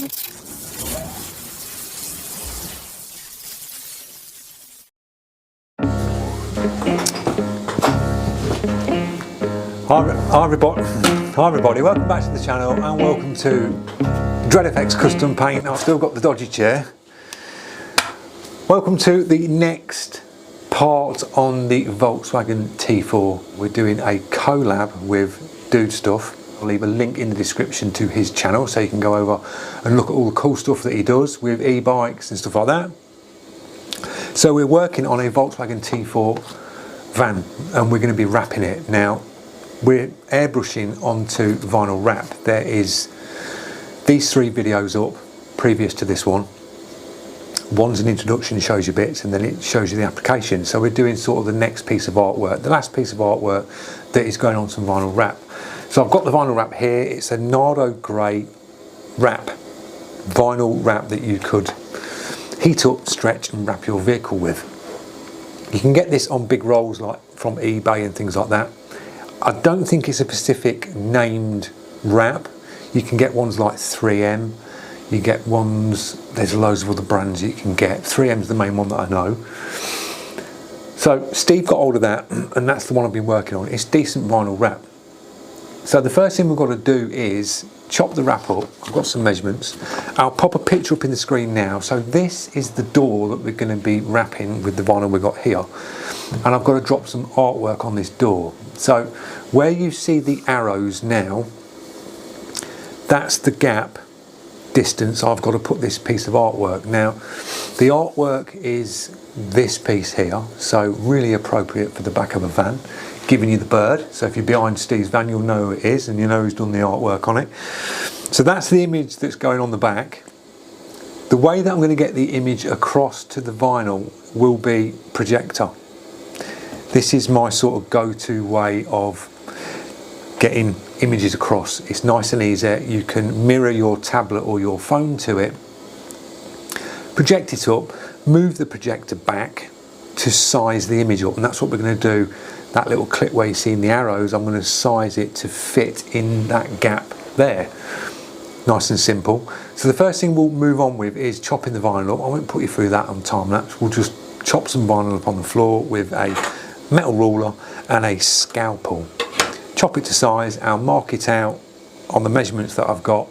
Hi everybody, welcome back to the channel and welcome to Dred Custom Paint. I've still got the dodgy chair. Welcome to the next part on the Volkswagen T4. We're doing a collab with Dude Stuff. I'll leave a link in the description to his channel so you can go over and look at all the cool stuff that he does with e-bikes and stuff like that. So we're working on a Volkswagen T4 van and we're going to be wrapping it. Now we're airbrushing onto vinyl wrap. There is these 3 videos up previous to this one. One's an introduction, shows you bits, and then it shows you the application. So we're doing sort of the next piece of artwork, the last piece of artwork that is going on some vinyl wrap. So I've got the vinyl wrap here. It's a Nardo grey wrap, vinyl wrap that you could heat up, stretch and wrap your vehicle with. You can get this on big rolls like from eBay and things like that. I don't think it's a specific named wrap. You can get ones like 3M, you get ones, there's loads of other brands you can get. 3M's the main one that I know. So Steve got hold of that and that's the one I've been working on. It's decent vinyl wrap. So the first thing we've got to do is chop the wrap up. I've got some measurements. I'll pop a picture up in the screen now. So this is the door that we're going to be wrapping with the vinyl we've got here. And I've got to drop some artwork on this door. So where you see the arrows now, that's the gap distance I've got to put this piece of artwork. Now the artwork is this piece here, so really appropriate for the back of a van, giving you the bird. So if you're behind Steve's van, you'll know who it is and you know who's done the artwork on it. So that's the image that's going on the back. The way that I'm going to get the image across to the vinyl will be projector. This is my sort of go-to way of getting images across. It's nice and easy. You can mirror your tablet or your phone to it, project it up, move the projector back to size the image up, and that's what we're going to do. That little clip where you see the arrows, I'm going to size it to fit in that gap there. Nice and simple. So the first thing we'll move on with is chopping the vinyl up. I won't put you through that on time lapse. We'll just chop some vinyl up on the floor with a metal ruler and a scalpel. Chop it to size. I'll mark it out on the measurements that I've got.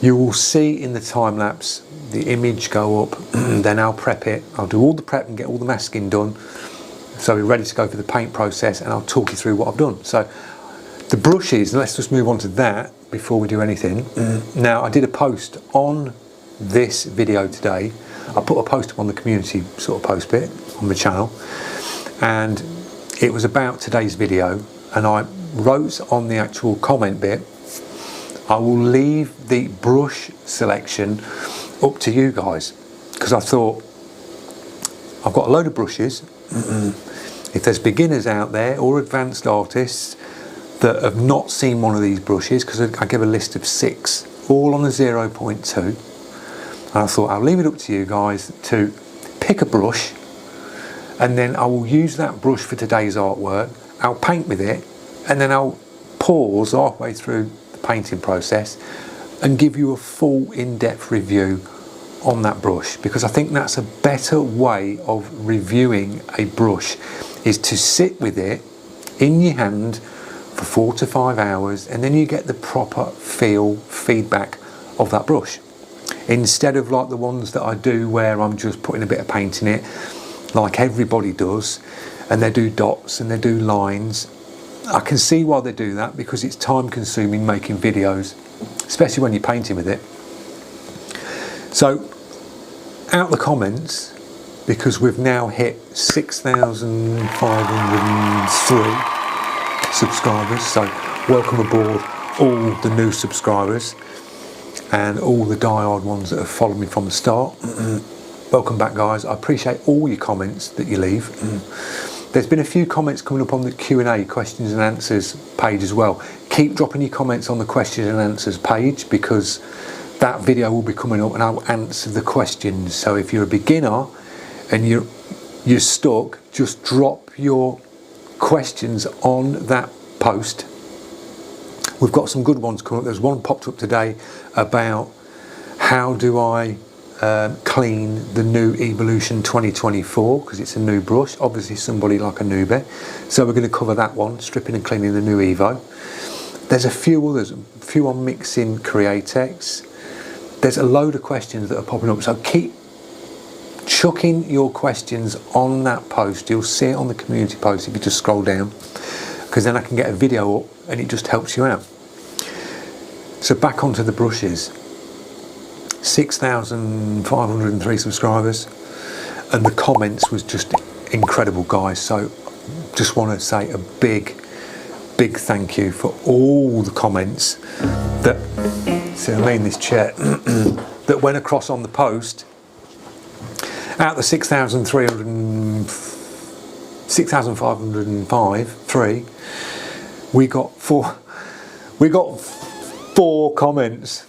You will see in the time lapse the image go up, then I'll prep it. I'll do all the prep and get all the masking done so we're ready to go for the paint process, and I'll talk you through what I've done. So the brushes, let's just move on to that before we do anything. Now I did a post on this video today. I put a post up on the community sort of post bit on the channel, and it was about today's video, and I wrote on the actual comment bit, I will leave the brush selection up to you guys, because I thought I've got a load of brushes. If there's beginners out there or advanced artists that have not seen one of these brushes, because I give a list of 6 all on a 0.2, and I thought I'll leave it up to you guys to pick a brush, and then I will use that brush for today's artwork. I'll paint with it, and then I'll pause halfway through the painting process and give you a full in-depth review on that brush, because I think that's a better way of reviewing a brush, is to sit with it in your hand for 4 to 5 hours, and then you get the proper feedback of that brush, instead of like the ones that I do where I'm just putting a bit of paint in it like everybody does, and they do dots and they do lines. I can see why they do that, because it's time consuming making videos, especially when you're painting with it. So out the comments, because we've now hit 6,503 subscribers, so welcome aboard all the new subscribers and all the die-hard ones that have followed me from the start. Welcome back guys. I appreciate all your comments that you leave. There's been a few comments coming up on the Q&A, questions and answers page as well. Keep dropping your comments on the questions and answers page, because that video will be coming up and I'll answer the questions. So if you're a beginner and you're stuck, just drop your questions on that post We've got some good ones coming up. There's one popped up today about how do I clean the new Evolution 2024, because it's a new brush, obviously somebody like a newbie. So we're going to cover that one, stripping and cleaning the new Evo. There's a few others, a few on mixing createx. There's a load of questions that are popping up, so keep chucking your questions on that post. You'll see it on the community post if you just scroll down, because then I can get a video up and it just helps you out. So back onto the brushes. 6,503 subscribers, and the comments was just incredible, guys. So just want to say a big thank you for all the comments that, see what I mean, this chair that went across on the post. Out of the 6,505, we got four comments.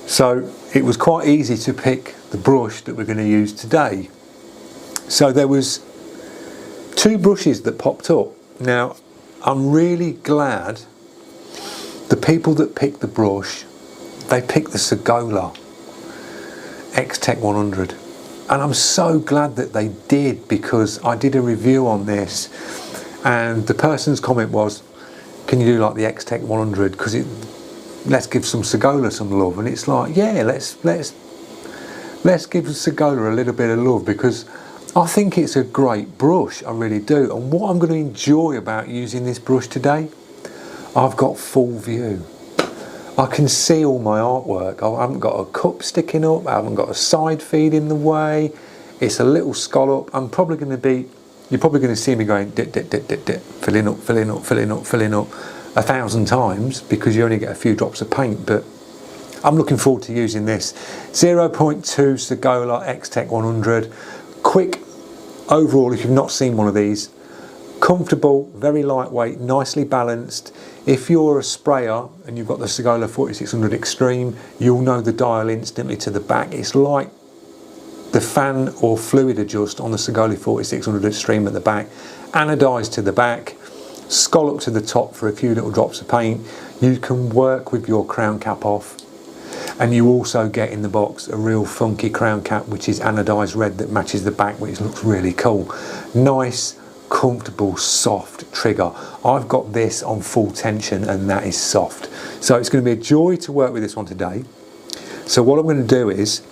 So it was quite easy to pick the brush that we're going to use today. So there was 2 brushes that popped up. Now I'm really glad the people that picked the brush, they picked the Sagola xtech 100. And I'm so glad that they did, because I did a review on this and the person's comment was, can you do like the xtech 100, because let's give some Sagola some love. And it's like, yeah, let's give Sagola a little bit of love, because I think it's a great brush, I really do. And what I'm going to enjoy about using this brush today, I've got full view. I can see all my artwork. I haven't got a cup sticking up, I haven't got a side feed in the way. It's a little scallop. I'm probably going to be, you're probably going to see me going dit, dit, dit, dit, dit, filling up 1,000 times, because you only get a few drops of paint. But I'm looking forward to using this 0.2 Sagola xtech 100. Quick overall, if you've not seen one of these, comfortable, very lightweight, nicely balanced. If you're a sprayer and you've got the Sagola 4600 Extreme, you'll know the dial instantly to the back. It's like the fan or fluid adjust on the Sagola 4600 Extreme at the back, anodised to the back, scallop to the top for a few little drops of paint. You can work with your crown cap off, and you also get in the box a real funky crown cap which is anodised red that matches the back, which looks really cool. Nice, comfortable, soft trigger. I've got this on full tension and that is soft. So it's going to be a joy to work with this one today. So what I'm going to do is,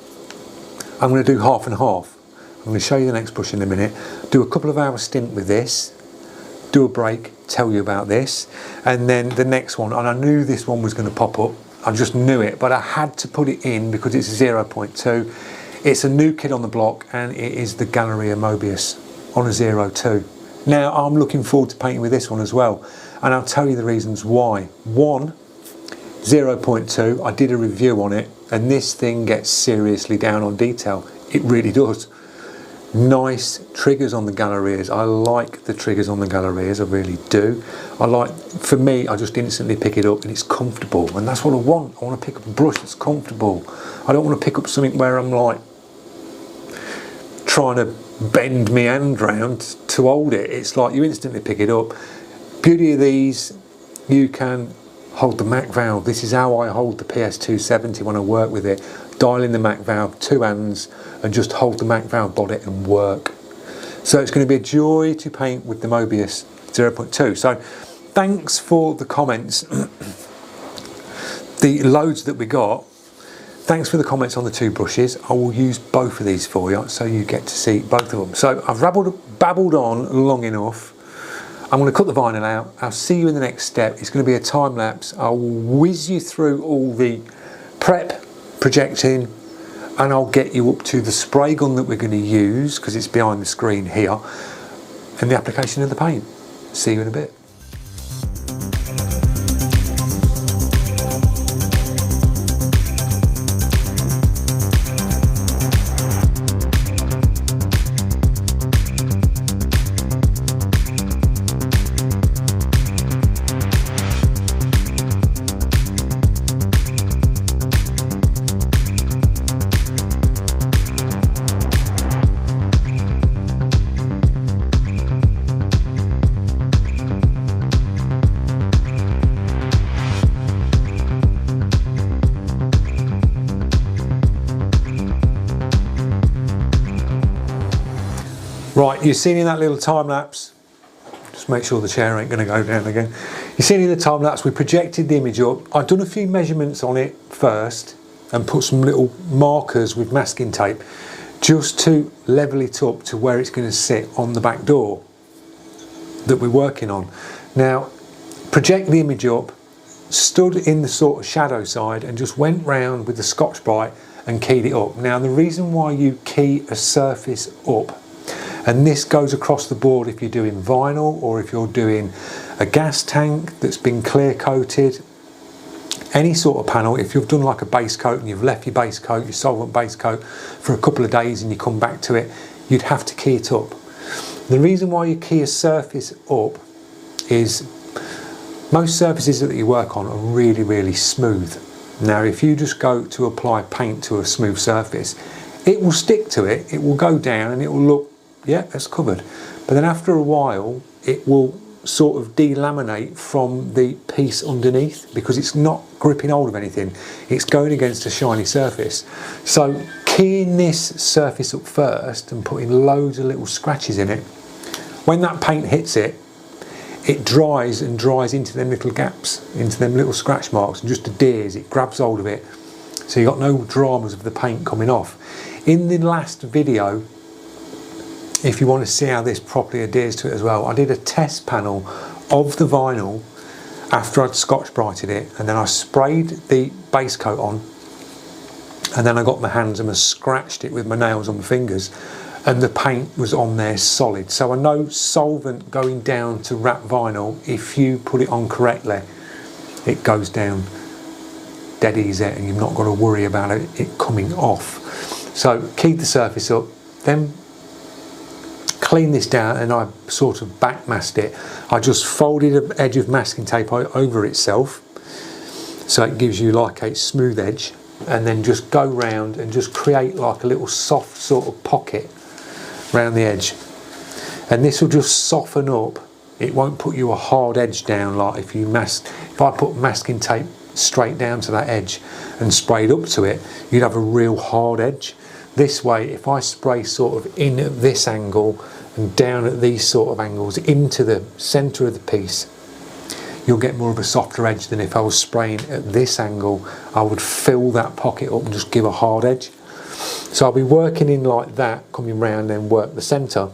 I'm going to do half and half. I'm going to show you the next brush in a minute, do a couple of hour stint with this, do a break, tell you about this, and then the next one, and I knew this one was going to pop up, I just knew it, but I had to put it in because it's a 0.2. It's a new kid on the block, and it is the Gaahleri Mobius on a 0.2. Now I'm looking forward to painting with this one as well, and I'll tell you the reasons why. One, 0.2, I did a review on it, and this thing gets seriously down on detail. It really does. Nice triggers on the Gaahleris. I like the triggers on the Gaahleris, I really do. For me, I just instantly pick it up and it's comfortable, and that's what I want. I want to pick up a brush that's comfortable. I don't want to pick up something where I'm like trying to bend my hand round to hold it. It's like you instantly pick it up. Beauty of these, you can hold the Mac valve. This is how I hold the PS270 when I work with it. Dial in the Mac valve, 2 hands, and just hold the Mac valve body and work. So it's going to be a joy to paint with the Mobius 0.2. So thanks for the comments, the loads that we got. Thanks for the comments on the 2 brushes. I will use both of these for you so you get to see both of them. So I've babbled on long enough. I'm going to cut the vinyl out. I'll see you in the next step. It's going to be a time lapse. I'll whiz you through all the prep, projecting, and I'll get you up to the spray gun that we're going to use, because it's behind the screen here, and the application of the paint. See you in a bit. Right, you've seen in that little time lapse, just make sure the chair ain't going to go down again. You've seen in the time lapse we projected the image up. I've done a few measurements on it first and put some little markers with masking tape just to level it up to where it's going to sit on the back door that we're working on. Now, project the image up, stood in the sort of shadow side and just went round with the Scotch-Brite and keyed it up. Now, the reason why you key a surface up, and this goes across the board if you're doing vinyl or if you're doing a gas tank that's been clear coated, any sort of panel, if you've done like a base coat and you've left your base coat, your solvent base coat for a couple of days and you come back to it, you'd have to key it up. The reason why you key a surface up is most surfaces that you work on are really, really smooth. Now, if you just go to apply paint to a smooth surface, it will stick to it, it will go down and it will look, yeah, that's covered. But then after a while, it will sort of delaminate from the piece underneath because it's not gripping hold of anything, it's going against a shiny surface. So keying this surface up first and putting loads of little scratches in it, when that paint hits it, it dries and dries into them little gaps, into them little scratch marks, and just adheres, it grabs hold of it, so you've got no dramas of the paint coming off. In the last video, if you want to see how this properly adheres to it as well, I did a test panel of the vinyl after I'd Scotch-Brighted it, and then I sprayed the base coat on, and then I got my hands and I scratched it with my nails on my fingers, and the paint was on there solid. So I know solvent going down to wrap vinyl, if you put it on correctly, it goes down dead easy and you've not got to worry about it coming off. So keep the surface up, then clean this down, and I sort of backmasked it. I just folded an edge of masking tape over itself so it gives you like a smooth edge, and then just go round and just create like a little soft sort of pocket around the edge, and this will just soften up. It won't put you a hard edge down like if I put masking tape straight down to that edge and sprayed up to it, you'd have a real hard edge. This way, if I spray sort of in at this angle and down at these sort of angles into the centre of the piece, you'll get more of a softer edge than if I was spraying at this angle. I would fill that pocket up and just give a hard edge. So I'll be working in like that, coming round and work the centre.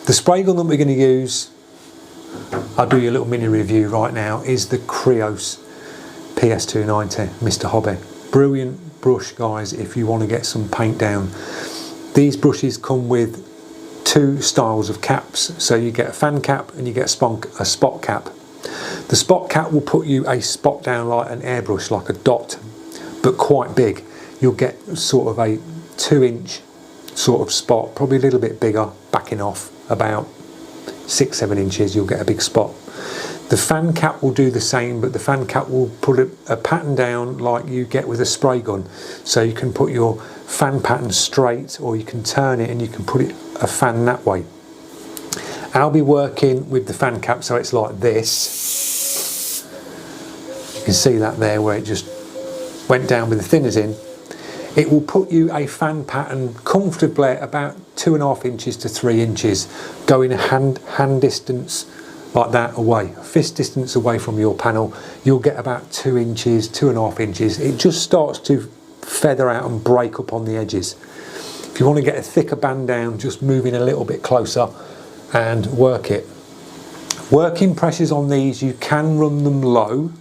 The spray gun that we're going to use, I'll do you a little mini review right now, is the Creos PS290 Mr. Hobby. Brilliant brush, guys, if you want to get some paint down. These brushes come with two styles of caps, so you get a fan cap and you get a spot cap. The spot cap will put you a spot down like an airbrush, like a dot, but quite big. You'll get sort of a 2-inch sort of spot, probably a little bit bigger, backing off about 6-7 inches, you'll get a big spot. The fan cap will do the same, but the fan cap will put a pattern down like you get with a spray gun. So you can put your fan pattern straight, or you can turn it and you can put it a fan that way. I'll be working with the fan cap, so it's like this. You can see that there where it just went down with the thinners in. It will put you a fan pattern comfortably about 2.5 inches to 3 inches, going a hand distance like that away, fist distance away from your panel. You'll get about 2 inches, 2.5 inches. It just starts to feather out and break up on the edges. If you want to get a thicker band down, just move in a little bit closer and work it. Working pressures on these, you can run them low,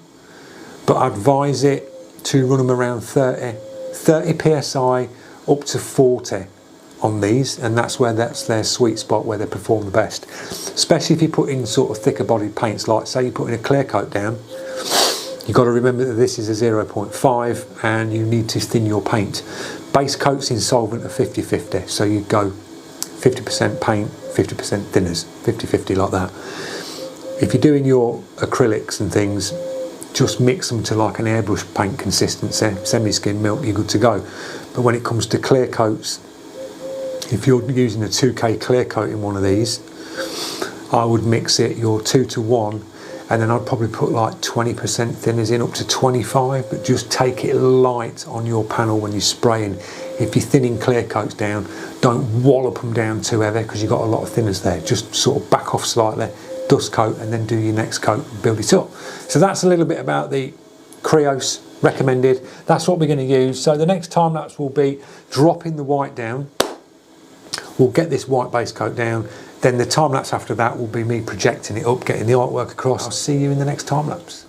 but I advise it to run them around 30 psi up to 40 on these, and that's their sweet spot, where they perform the best. Especially if you put in sort of thicker bodied paints, like say you're putting a clear coat down, you've got to remember that this is a 0.5 and you need to thin your paint. Base coats in solvent are 50-50, so you go 50% paint, 50% thinners, 50-50 like that. If you're doing your acrylics and things, just mix them to like an airbrush paint consistency, semi-skin milk, you're good to go. But when it comes to clear coats, if you're using a 2K clear coat in one of these, I would mix it your 2 to 1, and then I'd probably put like 20% thinners in, up to 25, but just take it light on your panel when you're spraying. If you're thinning clear coats down, don't wallop them down too heavy because you've got a lot of thinners there. Just sort of back off slightly, dust coat, and then do your next coat and build it up. So that's a little bit about the creos recommended. That's what we're going to use. So the next time lapse will be dropping the white down. We'll get this white base coat down. Then the time lapse after that will be me projecting it up, getting the artwork across. I'll see you in the next time lapse.